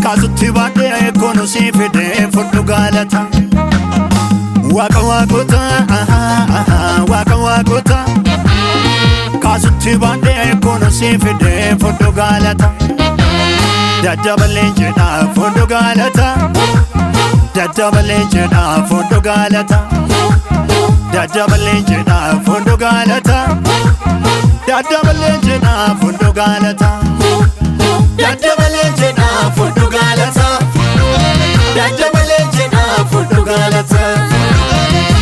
Kaasutti baadhee koonu si fidee fudhu galata. Waaqa waaqota kaasutti baadhee koonu si fidee fudhu galata. Daddabalee jedha fudhu galata. Daddabalee jedha fudhu galata. Daddabalee jedha fudhu galata. Daddabalee jedha fudhu galata. Daddabalee jedha fudhu galata. Daddabalee jedha fudhu galata.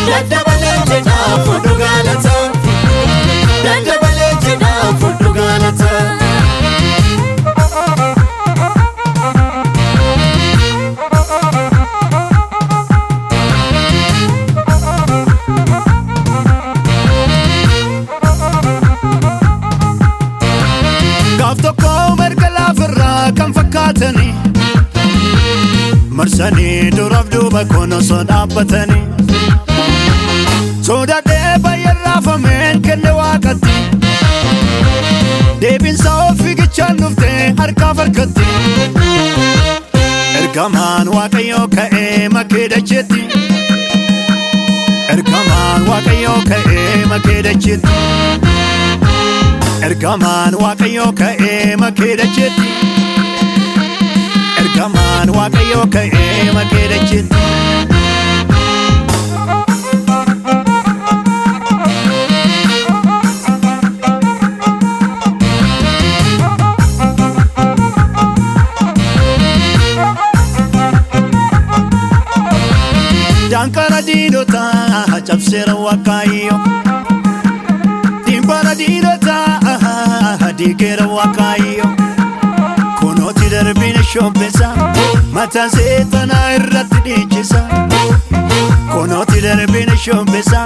Daddabalee jedha fudhu galata. Daddabalee jedha fudhu galata. Gaaf tokko marga lafarraa kan fakkaatanii marsanii duraaf duuba koon osoo dhaabbatanii sodaadhee baay'ee raafameen kenne waaqatti deebiinsa ofii gichaan dhuftee harkaaf harkatti ergamaan waaqayyoo ka'ee makee dacheetti ergamaan waaqayyoo ka'ee makee dacheetti ergamaan waaqayyoo ka'ee makee dacheetti ergamaan waaqayyoo ka'ee makee dacheetti. Dankara diinotaa cabseera waaqayyoo dimbara diinotaa diigeera waaqayyoo kunooti darbiin shobbisa mataan seexanaa irratti dhiichisa kunooti darbiin shobbisa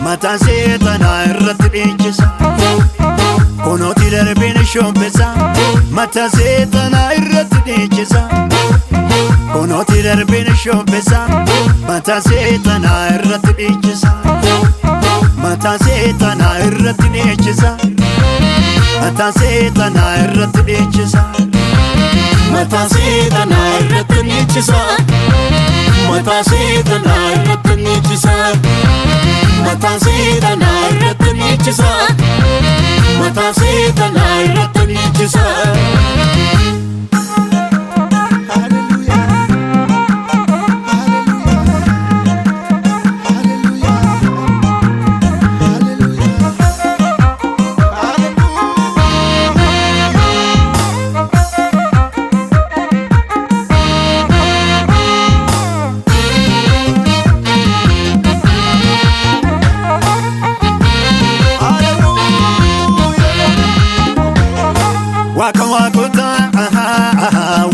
mataan seexanaa irratti dhiichisa kunooti darbiin shobbisa mataan seexanaa irratti dhiichisa kunooti darbiin shobbisa mataan seexanaa irratti dhiichisa mataan seexanaa irratti dhiichisa mataan seexanaa irratti dhiichisa mataan seexanaa irratti dhiichisa mataan seexanaa irratti dhiichisa mataan seexanaa irratti dhiichisa mataan seexanaa irratti dhiichisa.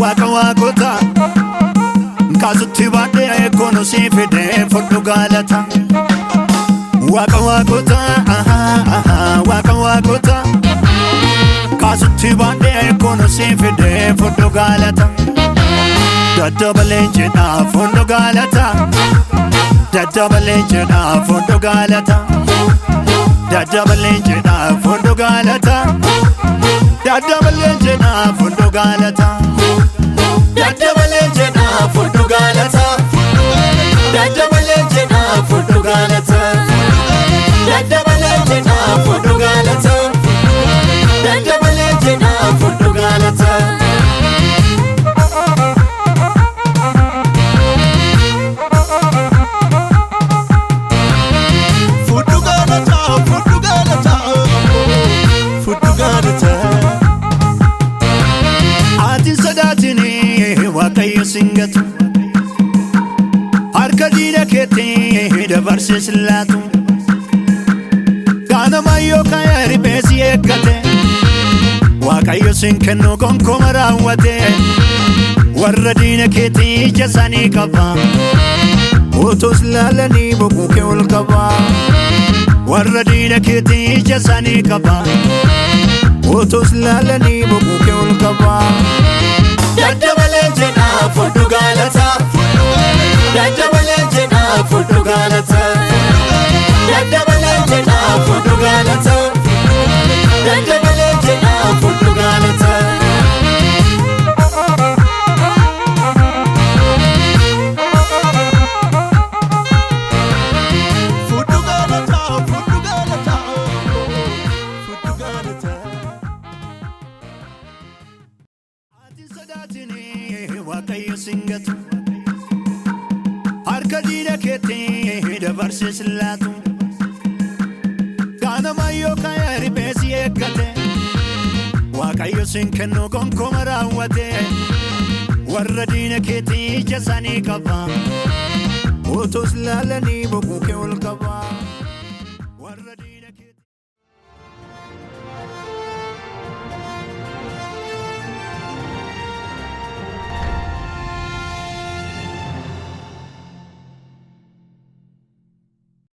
Waaqa waaqota kaasutti baadhee koonu si fidee fudhu galata. Waaqa waaqota kaasutti baadhee koonu si fidee fudhu galata. Daddabalee jedha fudhu galata. Daddabalee jedha fudhu galata. Daddabalee jedha fudhu galata. Daddabalee jedha fudhu galata. Daddabalee jedha fudhu galata. Daddabalee jedha fudhu galata. Daddabalee jedha fudhu galata. Daddabalee jedha fudhu galata. Fudhu galata, fudhu galata, fudhu galata. Ati sodaatini waaqayyo singatu harka diina keetii dabarsee silaatu kanama yookaan ribeesi eeggate Waaqayyo sin kennu gonkumaa raawwate warra diina keetii ija isaanii qaba utus laalanii boquu kee ol qaba warra diina keetii ija isaanii qaba utus laalanii boquu kee ol qaba daddabalee jedha fudhu galata daddabalee jedha fudhu galata daddabalee jedha fudhu galata daddabalee jedha fudhu galata Waaqayyo singatu harka diina keetii dabarsee silaatu kanama yookaan ribeesi eeggate Waaqayyo sin kennu gonkumaa raawwate warra diina keetii ija isaanii qaba utus laalanii boquu kee ol qaba